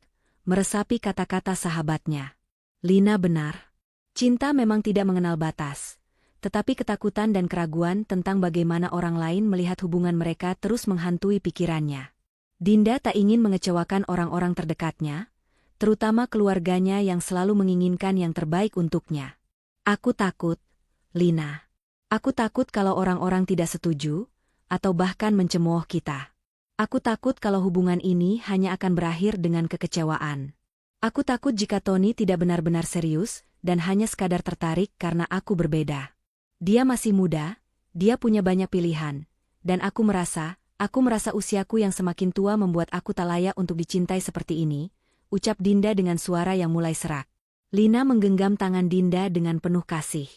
meresapi kata-kata sahabatnya. Lina benar. Cinta memang tidak mengenal batas, tetapi ketakutan dan keraguan tentang bagaimana orang lain melihat hubungan mereka terus menghantui pikirannya. Dinda tak ingin mengecewakan orang-orang terdekatnya, terutama keluarganya yang selalu menginginkan yang terbaik untuknya. "Aku takut, Lina. Aku takut kalau orang-orang tidak setuju, atau bahkan mencemooh kita. Aku takut kalau hubungan ini hanya akan berakhir dengan kekecewaan. Aku takut jika Tony tidak benar-benar serius, dan hanya sekadar tertarik karena aku berbeda. Dia masih muda, dia punya banyak pilihan, dan aku merasa usiaku yang semakin tua membuat aku tak layak untuk dicintai seperti ini," ucap Dinda dengan suara yang mulai serak. Lina menggenggam tangan Dinda dengan penuh kasih.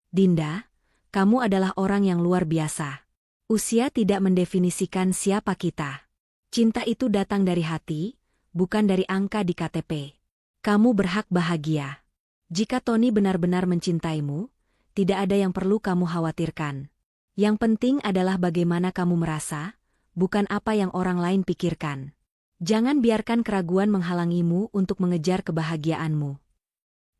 "Dinda, kamu adalah orang yang luar biasa. Usia tidak mendefinisikan siapa kita. Cinta itu datang dari hati, bukan dari angka di KTP. Kamu berhak bahagia. Jika Tony benar-benar mencintaimu, tidak ada yang perlu kamu khawatirkan. Yang penting adalah bagaimana kamu merasa, bukan apa yang orang lain pikirkan. Jangan biarkan keraguan menghalangimu untuk mengejar kebahagiaanmu."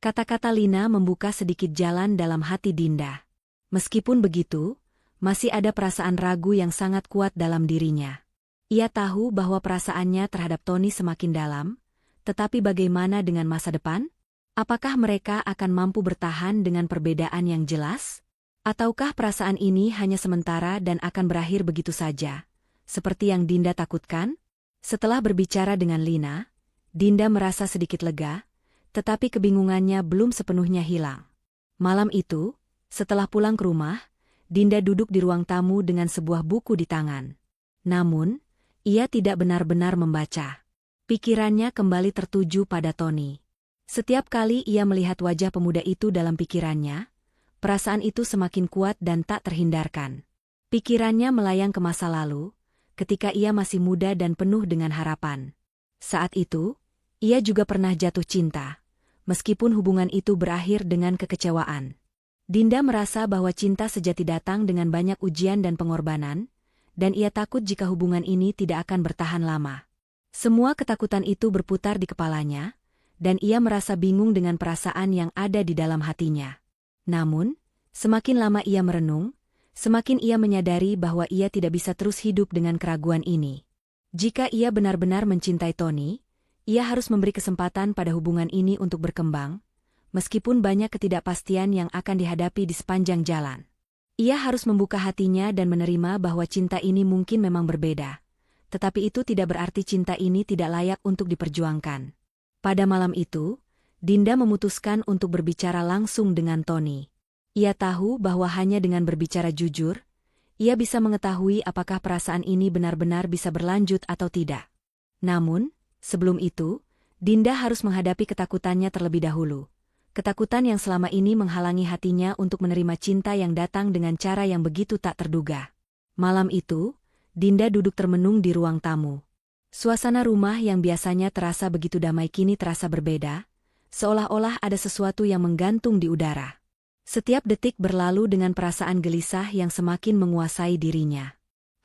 Kata-kata Lina membuka sedikit jalan dalam hati Dinda. Meskipun begitu, masih ada perasaan ragu yang sangat kuat dalam dirinya. Ia tahu bahwa perasaannya terhadap Tony semakin dalam, tetapi bagaimana dengan masa depan? Apakah mereka akan mampu bertahan dengan perbedaan yang jelas? Ataukah perasaan ini hanya sementara dan akan berakhir begitu saja, seperti yang Dinda takutkan? Setelah berbicara dengan Lina, Dinda merasa sedikit lega, tetapi kebingungannya belum sepenuhnya hilang. Malam itu, setelah pulang ke rumah, Dinda duduk di ruang tamu dengan sebuah buku di tangan. Namun, ia tidak benar-benar membaca. Pikirannya kembali tertuju pada Tony. Setiap kali ia melihat wajah pemuda itu dalam pikirannya, perasaan itu semakin kuat dan tak terhindarkan. Pikirannya melayang ke masa lalu, ketika ia masih muda dan penuh dengan harapan. Saat itu, ia juga pernah jatuh cinta, meskipun hubungan itu berakhir dengan kekecewaan. Dinda merasa bahwa cinta sejati datang dengan banyak ujian dan pengorbanan, dan ia takut jika hubungan ini tidak akan bertahan lama. Semua ketakutan itu berputar di kepalanya, dan ia merasa bingung dengan perasaan yang ada di dalam hatinya. Namun, semakin lama ia merenung, semakin ia menyadari bahwa ia tidak bisa terus hidup dengan keraguan ini. Jika ia benar-benar mencintai Tony, ia harus memberi kesempatan pada hubungan ini untuk berkembang, meskipun banyak ketidakpastian yang akan dihadapi di sepanjang jalan. Ia harus membuka hatinya dan menerima bahwa cinta ini mungkin memang berbeda, tetapi itu tidak berarti cinta ini tidak layak untuk diperjuangkan. Pada malam itu, Dinda memutuskan untuk berbicara langsung dengan Tony. Ia tahu bahwa hanya dengan berbicara jujur, ia bisa mengetahui apakah perasaan ini benar-benar bisa berlanjut atau tidak. Namun, sebelum itu, Dinda harus menghadapi ketakutannya terlebih dahulu. Ketakutan yang selama ini menghalangi hatinya untuk menerima cinta yang datang dengan cara yang begitu tak terduga. Malam itu, Dinda duduk termenung di ruang tamu. Suasana rumah yang biasanya terasa begitu damai kini terasa berbeda, seolah-olah ada sesuatu yang menggantung di udara. Setiap detik berlalu dengan perasaan gelisah yang semakin menguasai dirinya.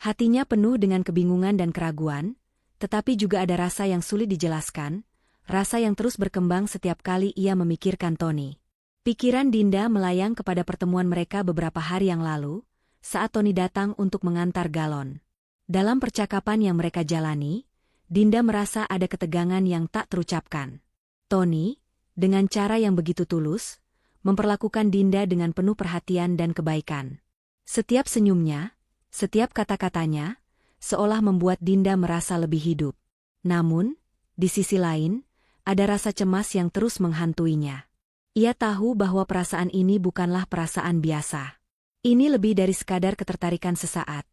Hatinya penuh dengan kebingungan dan keraguan, tetapi juga ada rasa yang sulit dijelaskan, rasa yang terus berkembang setiap kali ia memikirkan Tony. Pikiran Dinda melayang kepada pertemuan mereka beberapa hari yang lalu, saat Tony datang untuk mengantar galon. Dalam percakapan yang mereka jalani, Dinda merasa ada ketegangan yang tak terucapkan. Tony, dengan cara yang begitu tulus, memperlakukan Dinda dengan penuh perhatian dan kebaikan. Setiap senyumnya, setiap kata-katanya, seolah membuat Dinda merasa lebih hidup. Namun, di sisi lain, ada rasa cemas yang terus menghantuinya. Ia tahu bahwa perasaan ini bukanlah perasaan biasa. Ini lebih dari sekadar ketertarikan sesaat.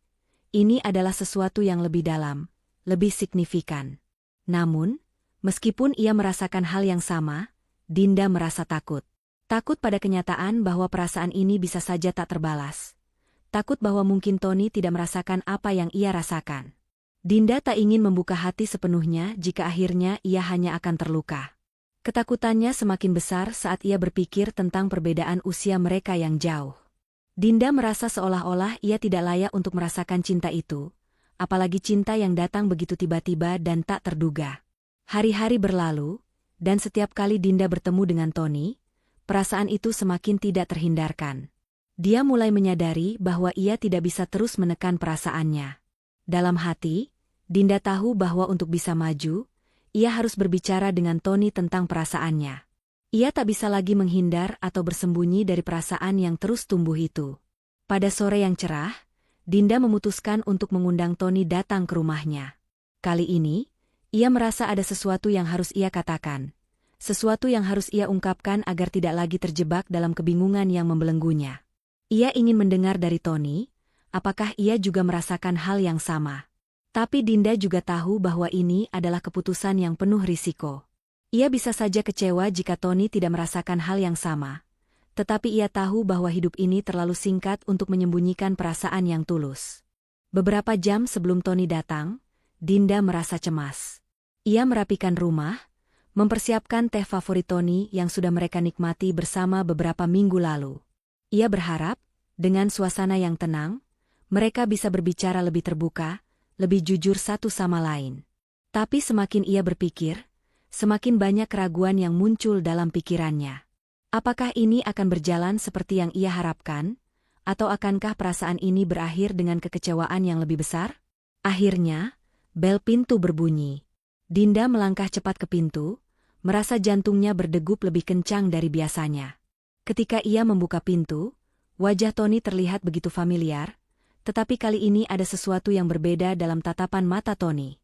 Ini adalah sesuatu yang lebih dalam, lebih signifikan. Namun, meskipun ia merasakan hal yang sama, Dinda merasa takut. Takut pada kenyataan bahwa perasaan ini bisa saja tak terbalas. Takut bahwa mungkin Tony tidak merasakan apa yang ia rasakan. Dinda tak ingin membuka hati sepenuhnya jika akhirnya ia hanya akan terluka. Ketakutannya semakin besar saat ia berpikir tentang perbedaan usia mereka yang jauh. Dinda merasa seolah-olah ia tidak layak untuk merasakan cinta itu, apalagi cinta yang datang begitu tiba-tiba dan tak terduga. Hari-hari berlalu, dan setiap kali Dinda bertemu dengan Tony, perasaan itu semakin tidak terhindarkan. Dia mulai menyadari bahwa ia tidak bisa terus menekan perasaannya. Dalam hati, Dinda tahu bahwa untuk bisa maju, ia harus berbicara dengan Tony tentang perasaannya. Ia tak bisa lagi menghindar atau bersembunyi dari perasaan yang terus tumbuh itu. Pada sore yang cerah, Dinda memutuskan untuk mengundang Tony datang ke rumahnya. Kali ini, ia merasa ada sesuatu yang harus ia katakan. Sesuatu yang harus ia ungkapkan agar tidak lagi terjebak dalam kebingungan yang membelenggunya. Ia ingin mendengar dari Tony, apakah ia juga merasakan hal yang sama. Tapi Dinda juga tahu bahwa ini adalah keputusan yang penuh risiko. Ia bisa saja kecewa jika Tony tidak merasakan hal yang sama. Tetapi ia tahu bahwa hidup ini terlalu singkat untuk menyembunyikan perasaan yang tulus. Beberapa jam sebelum Tony datang, Dinda merasa cemas. Ia merapikan rumah, mempersiapkan teh favorit Tony yang sudah mereka nikmati bersama beberapa minggu lalu. Ia berharap, dengan suasana yang tenang, mereka bisa berbicara lebih terbuka, lebih jujur satu sama lain. Tapi semakin ia berpikir, semakin banyak keraguan yang muncul dalam pikirannya. Apakah ini akan berjalan seperti yang ia harapkan? Atau akankah perasaan ini berakhir dengan kekecewaan yang lebih besar? Akhirnya, bel pintu berbunyi. Dinda melangkah cepat ke pintu, merasa jantungnya berdegup lebih kencang dari biasanya. Ketika ia membuka pintu, wajah Tony terlihat begitu familiar, tetapi kali ini ada sesuatu yang berbeda dalam tatapan mata Tony.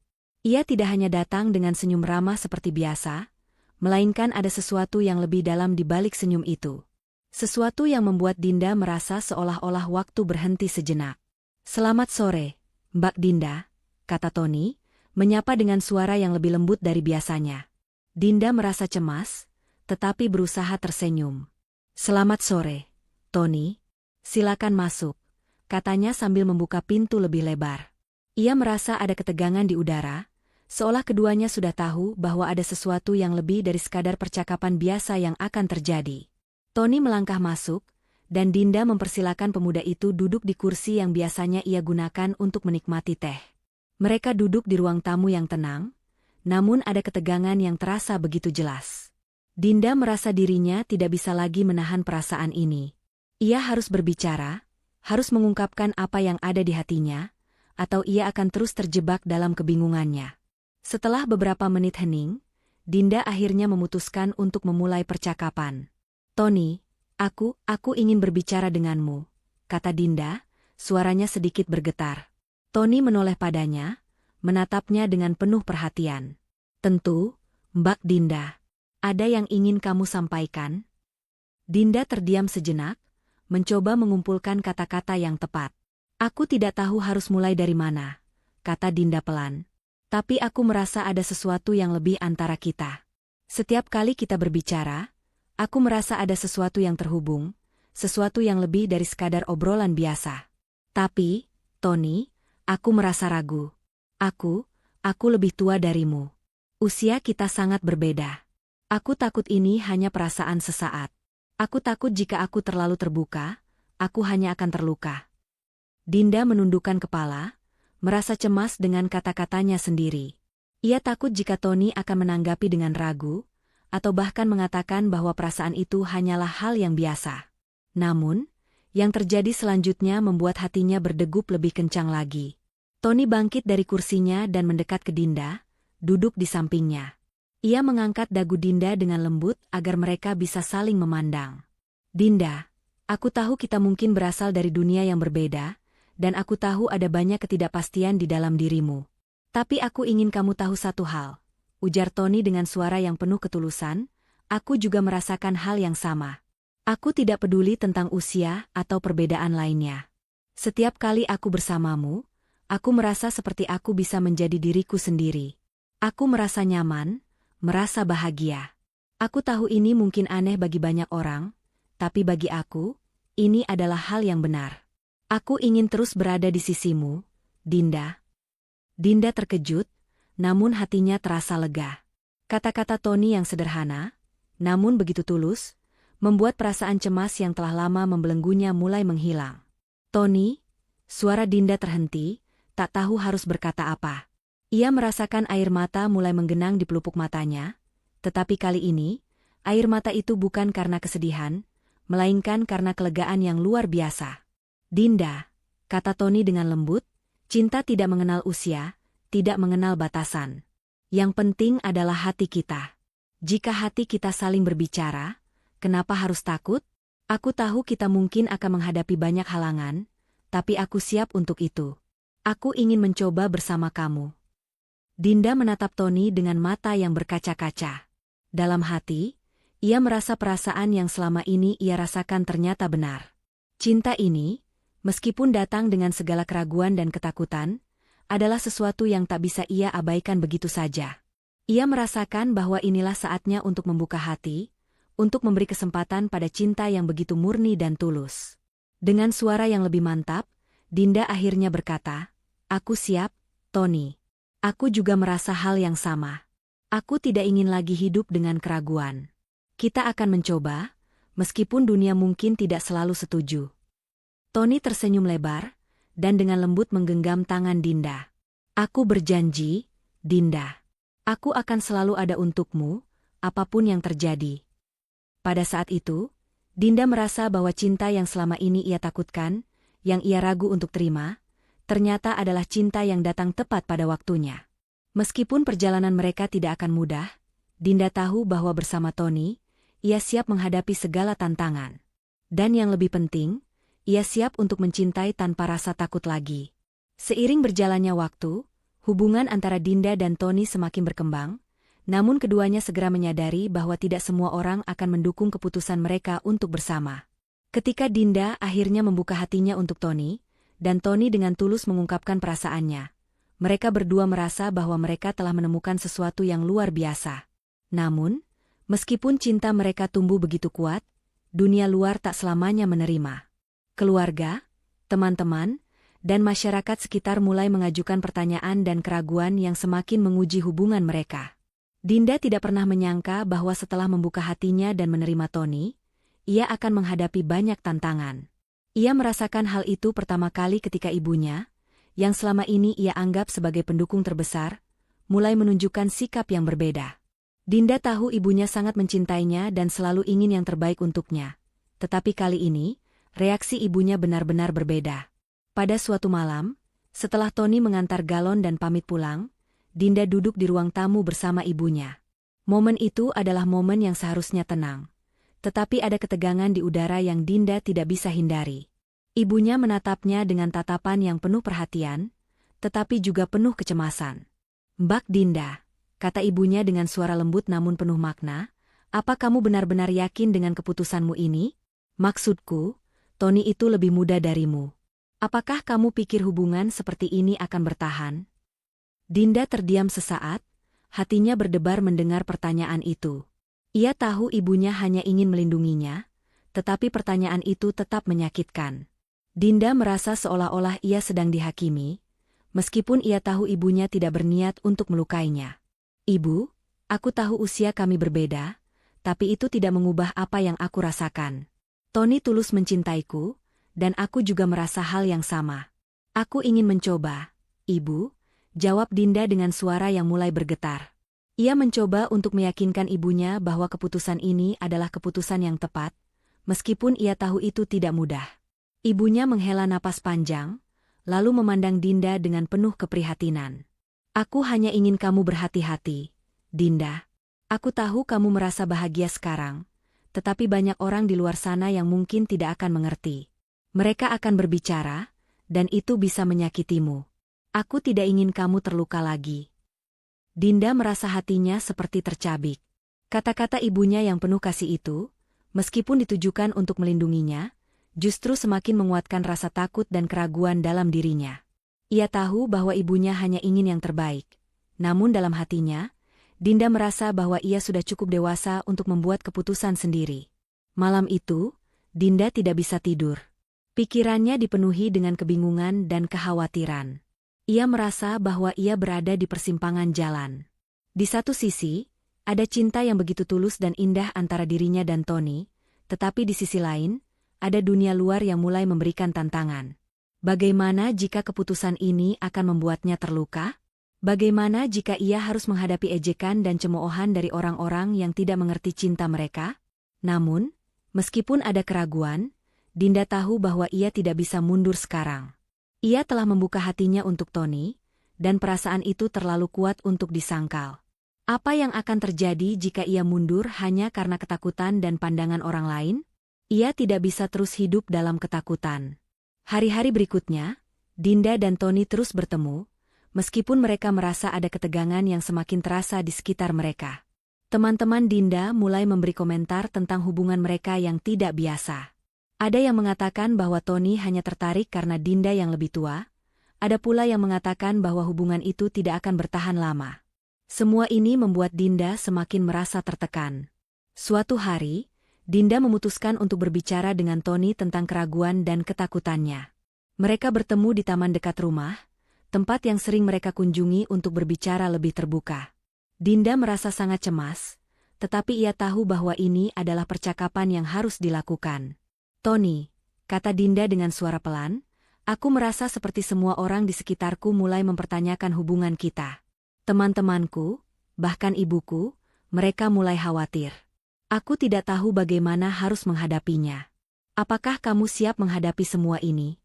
Ia tidak hanya datang dengan senyum ramah seperti biasa, melainkan ada sesuatu yang lebih dalam di balik senyum itu. Sesuatu yang membuat Dinda merasa seolah-olah waktu berhenti sejenak. "Selamat sore, Mbak Dinda," kata Tony, menyapa dengan suara yang lebih lembut dari biasanya. Dinda merasa cemas, tetapi berusaha tersenyum. "Selamat sore, Tony. Silakan masuk," katanya sambil membuka pintu lebih lebar. Ia merasa ada ketegangan di udara, seolah keduanya sudah tahu bahwa ada sesuatu yang lebih dari sekadar percakapan biasa yang akan terjadi. Tony melangkah masuk, dan Dinda mempersilakan pemuda itu duduk di kursi yang biasanya ia gunakan untuk menikmati teh. Mereka duduk di ruang tamu yang tenang, namun ada ketegangan yang terasa begitu jelas. Dinda merasa dirinya tidak bisa lagi menahan perasaan ini. Ia harus berbicara, harus mengungkapkan apa yang ada di hatinya, atau ia akan terus terjebak dalam kebingungannya. Setelah beberapa menit hening, Dinda akhirnya memutuskan untuk memulai percakapan. "Tony, aku ingin berbicara denganmu," kata Dinda, suaranya sedikit bergetar. Tony menoleh padanya, menatapnya dengan penuh perhatian. "Tentu, Mbak Dinda, ada yang ingin kamu sampaikan? Dinda terdiam sejenak, mencoba mengumpulkan kata-kata yang tepat. Aku tidak tahu harus mulai dari mana, kata Dinda pelan. Tapi aku merasa ada sesuatu yang lebih antara kita. Setiap kali kita berbicara, aku merasa ada sesuatu yang terhubung, sesuatu yang lebih dari sekadar obrolan biasa. Tapi, Tony, aku merasa ragu. Aku lebih tua darimu. Usia kita sangat berbeda. Aku takut ini hanya perasaan sesaat. Aku takut jika aku terlalu terbuka, aku hanya akan terluka. Dinda menundukkan kepala, merasa cemas dengan kata-katanya sendiri. Ia takut jika Tony akan menanggapi dengan ragu, atau bahkan mengatakan bahwa perasaan itu hanyalah hal yang biasa. Namun, yang terjadi selanjutnya membuat hatinya berdegup lebih kencang lagi. Tony bangkit dari kursinya dan mendekat ke Dinda, duduk di sampingnya. Ia mengangkat dagu Dinda dengan lembut agar mereka bisa saling memandang. Dinda, aku tahu kita mungkin berasal dari dunia yang berbeda, dan aku tahu ada banyak ketidakpastian di dalam dirimu. Tapi aku ingin kamu tahu satu hal, ujar Tony dengan suara yang penuh ketulusan, aku juga merasakan hal yang sama. Aku tidak peduli tentang usia atau perbedaan lainnya. Setiap kali aku bersamamu, aku merasa seperti aku bisa menjadi diriku sendiri. Aku merasa nyaman, merasa bahagia. Aku tahu ini mungkin aneh bagi banyak orang, tapi bagi aku, ini adalah hal yang benar. Aku ingin terus berada di sisimu, Dinda. Dinda terkejut, namun hatinya terasa lega. Kata-kata Tony yang sederhana, namun begitu tulus, membuat perasaan cemas yang telah lama membelenggunya mulai menghilang. Tony, suara Dinda terhenti, tak tahu harus berkata apa. Ia merasakan air mata mulai menggenang di pelupuk matanya, tetapi kali ini, air mata itu bukan karena kesedihan, melainkan karena kelegaan yang luar biasa. Dinda, kata Tony dengan lembut, cinta tidak mengenal usia, tidak mengenal batasan. Yang penting adalah hati kita. Jika hati kita saling berbicara, kenapa harus takut? Aku tahu kita mungkin akan menghadapi banyak halangan, tapi aku siap untuk itu. Aku ingin mencoba bersama kamu. Dinda menatap Tony dengan mata yang berkaca-kaca. Dalam hati, ia merasa perasaan yang selama ini ia rasakan ternyata benar. Cinta ini, meskipun datang dengan segala keraguan dan ketakutan, adalah sesuatu yang tak bisa ia abaikan begitu saja. Ia merasakan bahwa inilah saatnya untuk membuka hati, untuk memberi kesempatan pada cinta yang begitu murni dan tulus. Dengan suara yang lebih mantap, Dinda akhirnya berkata, "Aku siap, Tony. Aku juga merasa hal yang sama. Aku tidak ingin lagi hidup dengan keraguan. Kita akan mencoba, meskipun dunia mungkin tidak selalu setuju." Tony tersenyum lebar, dan dengan lembut menggenggam tangan Dinda. "Aku berjanji, Dinda. Aku akan selalu ada untukmu, apapun yang terjadi." Pada saat itu, Dinda merasa bahwa cinta yang selama ini ia takutkan, yang ia ragu untuk terima, ternyata adalah cinta yang datang tepat pada waktunya. Meskipun perjalanan mereka tidak akan mudah, Dinda tahu bahwa bersama Tony, ia siap menghadapi segala tantangan. Dan yang lebih penting, ia siap untuk mencintai tanpa rasa takut lagi. Seiring berjalannya waktu, hubungan antara Dinda dan Tony semakin berkembang, namun keduanya segera menyadari bahwa tidak semua orang akan mendukung keputusan mereka untuk bersama. Ketika Dinda akhirnya membuka hatinya untuk Tony, dan Tony dengan tulus mengungkapkan perasaannya, mereka berdua merasa bahwa mereka telah menemukan sesuatu yang luar biasa. Namun, meskipun cinta mereka tumbuh begitu kuat, dunia luar tak selamanya menerima. Keluarga, teman-teman, dan masyarakat sekitar mulai mengajukan pertanyaan dan keraguan yang semakin menguji hubungan mereka. Dinda tidak pernah menyangka bahwa setelah membuka hatinya dan menerima Tony, ia akan menghadapi banyak tantangan. Ia merasakan hal itu pertama kali ketika ibunya, yang selama ini ia anggap sebagai pendukung terbesar, mulai menunjukkan sikap yang berbeda. Dinda tahu ibunya sangat mencintainya dan selalu ingin yang terbaik untuknya. Tetapi kali ini, reaksi ibunya benar-benar berbeda. Pada suatu malam, setelah Tony mengantar galon dan pamit pulang, Dinda duduk di ruang tamu bersama ibunya. Momen itu adalah momen yang seharusnya tenang. Tetapi ada ketegangan di udara yang Dinda tidak bisa hindari. Ibunya menatapnya dengan tatapan yang penuh perhatian, tetapi juga penuh kecemasan. "Mbak Dinda, kata ibunya dengan suara lembut namun penuh makna. Apa kamu benar-benar yakin dengan keputusanmu ini? Maksudku, Tony itu lebih muda darimu. Apakah kamu pikir hubungan seperti ini akan bertahan? Dinda terdiam sesaat, hatinya berdebar mendengar pertanyaan itu. Ia tahu ibunya hanya ingin melindunginya, tetapi pertanyaan itu tetap menyakitkan. Dinda merasa seolah-olah ia sedang dihakimi, meskipun ia tahu ibunya tidak berniat untuk melukainya. Ibu, aku tahu usia kami berbeda, tapi itu tidak mengubah apa yang aku rasakan. Tony tulus mencintaiku, dan aku juga merasa hal yang sama. Aku ingin mencoba, Ibu, jawab Dinda dengan suara yang mulai bergetar. Ia mencoba untuk meyakinkan ibunya bahwa keputusan ini adalah keputusan yang tepat, meskipun ia tahu itu tidak mudah. Ibunya menghela napas panjang, lalu memandang Dinda dengan penuh keprihatinan. Aku hanya ingin kamu berhati-hati, Dinda. Aku tahu kamu merasa bahagia sekarang, tetapi banyak orang di luar sana yang mungkin tidak akan mengerti. Mereka akan berbicara, dan itu bisa menyakitimu. Aku tidak ingin kamu terluka lagi. Dinda merasa hatinya seperti tercabik. Kata-kata ibunya yang penuh kasih itu, meskipun ditujukan untuk melindunginya, justru semakin menguatkan rasa takut dan keraguan dalam dirinya. Ia tahu bahwa ibunya hanya ingin yang terbaik. Namun dalam hatinya, Dinda merasa bahwa ia sudah cukup dewasa untuk membuat keputusan sendiri. Malam itu, Dinda tidak bisa tidur. Pikirannya dipenuhi dengan kebingungan dan kekhawatiran. Ia merasa bahwa ia berada di persimpangan jalan. Di satu sisi, ada cinta yang begitu tulus dan indah antara dirinya dan Tony, tetapi di sisi lain, ada dunia luar yang mulai memberikan tantangan. Bagaimana jika keputusan ini akan membuatnya terluka? Bagaimana jika ia harus menghadapi ejekan dan cemoohan dari orang-orang yang tidak mengerti cinta mereka? Namun, meskipun ada keraguan, Dinda tahu bahwa ia tidak bisa mundur sekarang. Ia telah membuka hatinya untuk Tony, dan perasaan itu terlalu kuat untuk disangkal. Apa yang akan terjadi jika ia mundur hanya karena ketakutan dan pandangan orang lain? Ia tidak bisa terus hidup dalam ketakutan. Hari-hari berikutnya, Dinda dan Tony terus bertemu, meskipun mereka merasa ada ketegangan yang semakin terasa di sekitar mereka. Teman-teman Dinda mulai memberi komentar tentang hubungan mereka yang tidak biasa. Ada yang mengatakan bahwa Tony hanya tertarik karena Dinda yang lebih tua, ada pula yang mengatakan bahwa hubungan itu tidak akan bertahan lama. Semua ini membuat Dinda semakin merasa tertekan. Suatu hari, Dinda memutuskan untuk berbicara dengan Tony tentang keraguan dan ketakutannya. Mereka bertemu di taman dekat rumah, tempat yang sering mereka kunjungi untuk berbicara lebih terbuka. Dinda merasa sangat cemas, tetapi ia tahu bahwa ini adalah percakapan yang harus dilakukan. Tony, kata Dinda dengan suara pelan, aku merasa seperti semua orang di sekitarku mulai mempertanyakan hubungan kita. Teman-temanku, bahkan ibuku, mereka mulai khawatir. Aku tidak tahu bagaimana harus menghadapinya. Apakah kamu siap menghadapi semua ini?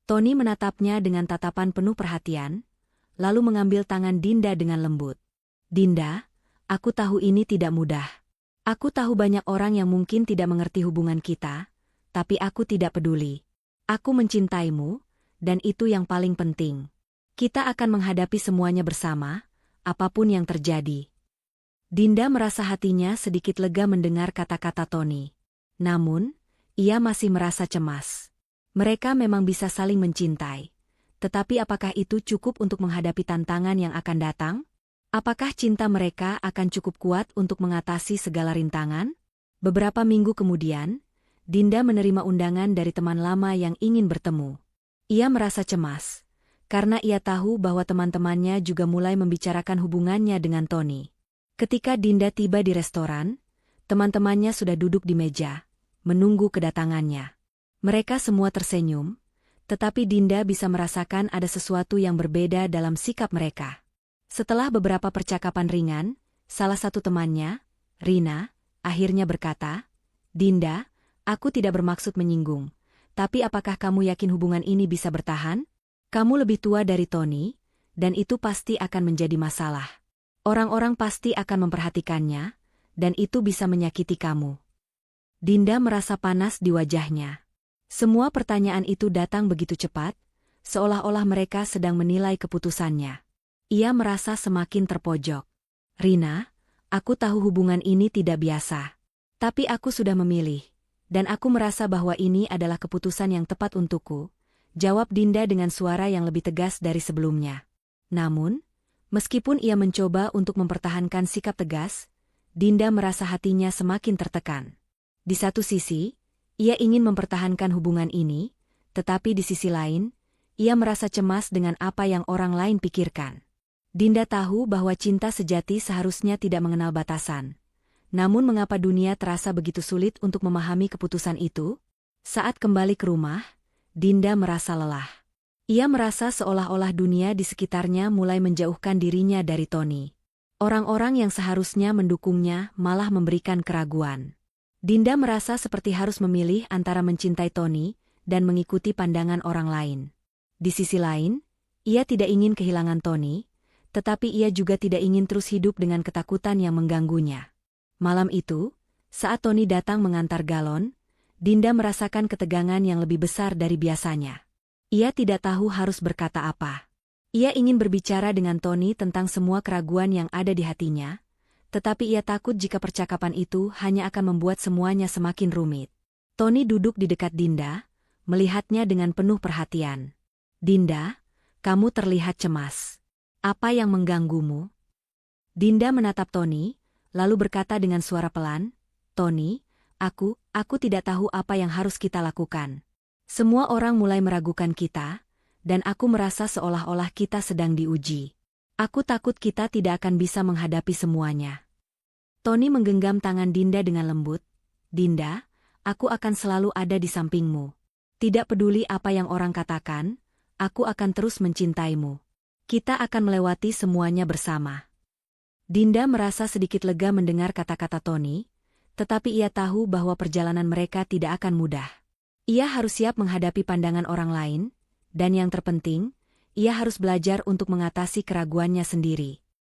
Tony menatapnya dengan tatapan penuh perhatian, lalu mengambil tangan Dinda dengan lembut. Dinda, aku tahu ini tidak mudah. Aku tahu banyak orang yang mungkin tidak mengerti hubungan kita, tapi aku tidak peduli. Aku mencintaimu, dan itu yang paling penting. Kita akan menghadapi semuanya bersama, apapun yang terjadi. Dinda merasa hatinya sedikit lega mendengar kata-kata Tony. Namun, ia masih merasa cemas. Mereka memang bisa saling mencintai. Tetapi apakah itu cukup untuk menghadapi tantangan yang akan datang? Apakah cinta mereka akan cukup kuat untuk mengatasi segala rintangan? Beberapa minggu kemudian, Dinda menerima undangan dari teman lama yang ingin bertemu. Ia merasa cemas, karena ia tahu bahwa teman-temannya juga mulai membicarakan hubungannya dengan Tony. Ketika Dinda tiba di restoran, teman-temannya sudah duduk di meja, menunggu kedatangannya. Mereka semua tersenyum, tetapi Dinda bisa merasakan ada sesuatu yang berbeda dalam sikap mereka. Setelah beberapa percakapan ringan, salah satu temannya, Rina, akhirnya berkata, Dinda, aku tidak bermaksud menyinggung, tapi apakah kamu yakin hubungan ini bisa bertahan? Kamu lebih tua dari Tony, dan itu pasti akan menjadi masalah. Orang-orang pasti akan memperhatikannya, dan itu bisa menyakiti kamu. Dinda merasa panas di wajahnya. Semua pertanyaan itu datang begitu cepat, seolah-olah mereka sedang menilai keputusannya. Ia merasa semakin terpojok. Rina, aku tahu hubungan ini tidak biasa. Tapi aku sudah memilih. Dan aku merasa bahwa ini adalah keputusan yang tepat untukku, jawab Dinda dengan suara yang lebih tegas dari sebelumnya. Namun, meskipun ia mencoba untuk mempertahankan sikap tegas, Dinda merasa hatinya semakin tertekan. Di satu sisi, ia ingin mempertahankan hubungan ini, tetapi di sisi lain, ia merasa cemas dengan apa yang orang lain pikirkan. Dinda tahu bahwa cinta sejati seharusnya tidak mengenal batasan. Namun mengapa dunia terasa begitu sulit untuk memahami keputusan itu? Saat kembali ke rumah, Dinda merasa lelah. Ia merasa seolah-olah dunia di sekitarnya mulai menjauhkan dirinya dari Tony. Orang-orang yang seharusnya mendukungnya malah memberikan keraguan. Dinda merasa seperti harus memilih antara mencintai Tony dan mengikuti pandangan orang lain. Di sisi lain, ia tidak ingin kehilangan Tony, tetapi ia juga tidak ingin terus hidup dengan ketakutan yang mengganggunya. Malam itu, saat Tony datang mengantar galon, Dinda merasakan ketegangan yang lebih besar dari biasanya. Ia tidak tahu harus berkata apa. Ia ingin berbicara dengan Tony tentang semua keraguan yang ada di hatinya, tetapi ia takut jika percakapan itu hanya akan membuat semuanya semakin rumit. Tony duduk di dekat Dinda, melihatnya dengan penuh perhatian. Dinda, kamu terlihat cemas. Apa yang mengganggumu? Dinda menatap Tony, lalu berkata dengan suara pelan, Tony, aku tidak tahu apa yang harus kita lakukan. Semua orang mulai meragukan kita, dan aku merasa seolah-olah kita sedang diuji. Aku takut kita tidak akan bisa menghadapi semuanya. Tony menggenggam tangan Dinda dengan lembut. Dinda, aku akan selalu ada di sampingmu. Tidak peduli apa yang orang katakan, aku akan terus mencintaimu. Kita akan melewati semuanya bersama. Dinda merasa sedikit lega mendengar kata-kata Tony, tetapi ia tahu bahwa perjalanan mereka tidak akan mudah. Ia harus siap menghadapi pandangan orang lain, dan yang terpenting, ia harus belajar untuk mengatasi keraguannya sendiri.